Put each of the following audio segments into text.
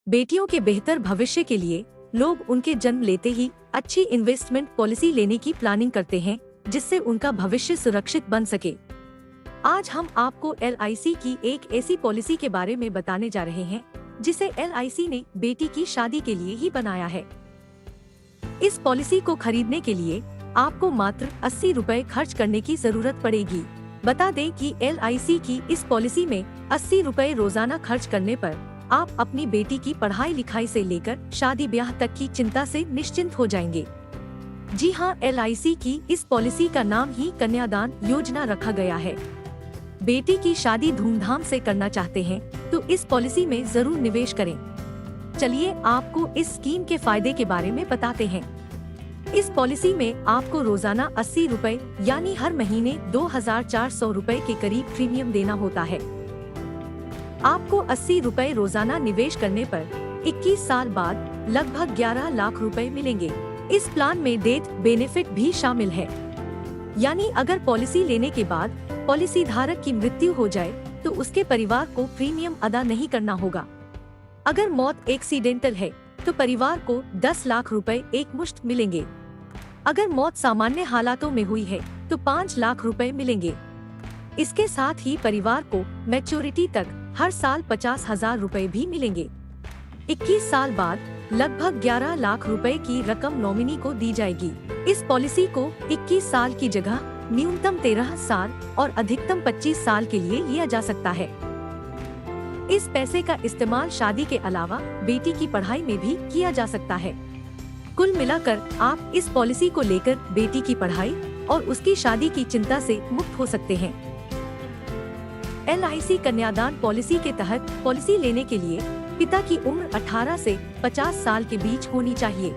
बेटियों के बेहतर भविष्य के लिए लोग उनके जन्म लेते ही अच्छी इन्वेस्टमेंट पॉलिसी लेने की प्लानिंग करते हैं, जिससे उनका भविष्य सुरक्षित बन सके। आज हम आपको LIC की एक ऐसी पॉलिसी के बारे में बताने जा रहे हैं जिसे LIC ने बेटी की शादी के लिए ही बनाया है। इस पॉलिसी को खरीदने के लिए आपको मात्र 80 रुपए खर्च करने की जरूरत पड़ेगी। बता दें कि LIC की इस पॉलिसी में 80 रुपए रोजाना खर्च करने पर आप अपनी बेटी की पढ़ाई लिखाई से लेकर शादी ब्याह तक की चिंता से निश्चिंत हो जाएंगे। जी हां, LIC की इस पॉलिसी का नाम ही कन्यादान योजना रखा गया है। बेटी की शादी धूमधाम से करना चाहते हैं तो इस पॉलिसी में जरूर निवेश करें। चलिए आपको इस स्कीम के फायदे के बारे में बताते हैं। इस पॉलिसी में आपको रोजाना 80 रुपए यानी हर महीने 2400 रुपए के करीब प्रीमियम देना होता है। आपको 80 रुपए रोजाना निवेश करने पर 21 साल बाद लगभग 11 लाख रुपए मिलेंगे। इस प्लान में डेथ बेनिफिट भी शामिल है, यानी अगर पॉलिसी लेने के बाद पॉलिसी धारक की मृत्यु हो जाए तो उसके परिवार को प्रीमियम अदा नहीं करना होगा। अगर मौत एक्सीडेंटल है तो परिवार को 10 लाख रुपए एक मुश्त मिलेंगे। अगर मौत सामान्य हालातों में हुई है तो 5 लाख रुपए मिलेंगे। इसके साथ ही परिवार को मैच्योरिटी तक हर साल 50,000 रुपए भी मिलेंगे। 21 साल बाद लगभग 11 लाख रुपए की रकम नॉमिनी को दी जाएगी। इस पॉलिसी को 21 साल की जगह न्यूनतम 13 साल और अधिकतम 25 साल के लिए लिया जा सकता है। इस पैसे का इस्तेमाल शादी के अलावा बेटी की पढ़ाई में भी किया जा सकता है। कुल मिलाकर आप इस पॉलिसी को लेकर बेटी की पढ़ाई और उसकी शादी की चिंता से मुक्त हो सकते हैं। LIC कन्यादान पॉलिसी के तहत पॉलिसी लेने के लिए पिता की उम्र 18 से 50 साल के बीच होनी चाहिए।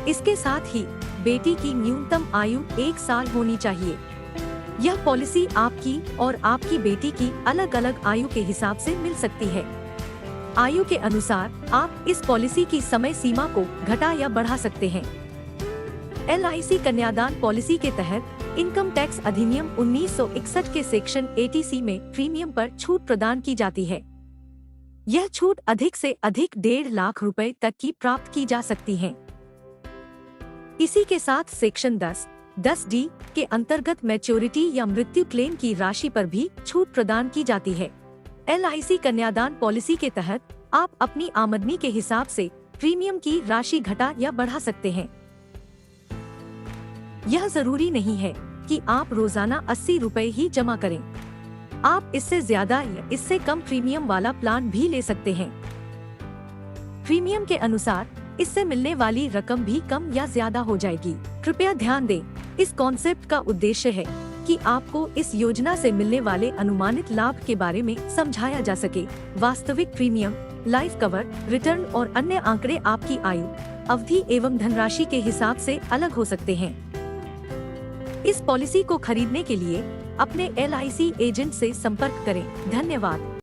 इसके साथ ही बेटी की न्यूनतम आयु 1 साल होनी चाहिए। यह पॉलिसी आपकी और आपकी बेटी की अलग अलग आयु के हिसाब से मिल सकती है। आयु के अनुसार आप इस पॉलिसी की समय सीमा को घटा या बढ़ा सकते हैं। LIC कन्यादान पॉलिसी के तहत इनकम टैक्स अधिनियम 1961 के सेक्शन 80C में प्रीमियम पर छूट प्रदान की जाती है। यह छूट अधिक से अधिक 1.5 लाख रुपए तक की प्राप्त की जा सकती है। इसी के साथ सेक्शन 10D के अंतर्गत मैच्योरिटी या मृत्यु क्लेम की राशि पर भी छूट प्रदान की जाती है। LIC कन्यादान पॉलिसी के तहत आप अपनी आमदनी के हिसाब से प्रीमियम की राशि घटा या बढ़ा सकते हैं। यह जरूरी नहीं है कि आप रोजाना 80 रुपए ही जमा करें। आप इससे ज्यादा या इससे कम प्रीमियम वाला प्लान भी ले सकते हैं। प्रीमियम के अनुसार इससे मिलने वाली रकम भी कम या ज्यादा हो जाएगी। कृपया ध्यान दें, इस कॉन्सेप्ट का उद्देश्य है कि आपको इस योजना से मिलने वाले अनुमानित लाभ के बारे में समझाया जा सके। वास्तविक प्रीमियम, लाइफ कवर, रिटर्न और अन्य आंकड़े आपकी आयु, अवधि एवं धनराशि के हिसाब से अलग हो सकते हैं। इस पॉलिसी को खरीदने के लिए अपने LIC एजेंट से संपर्क करें। धन्यवाद।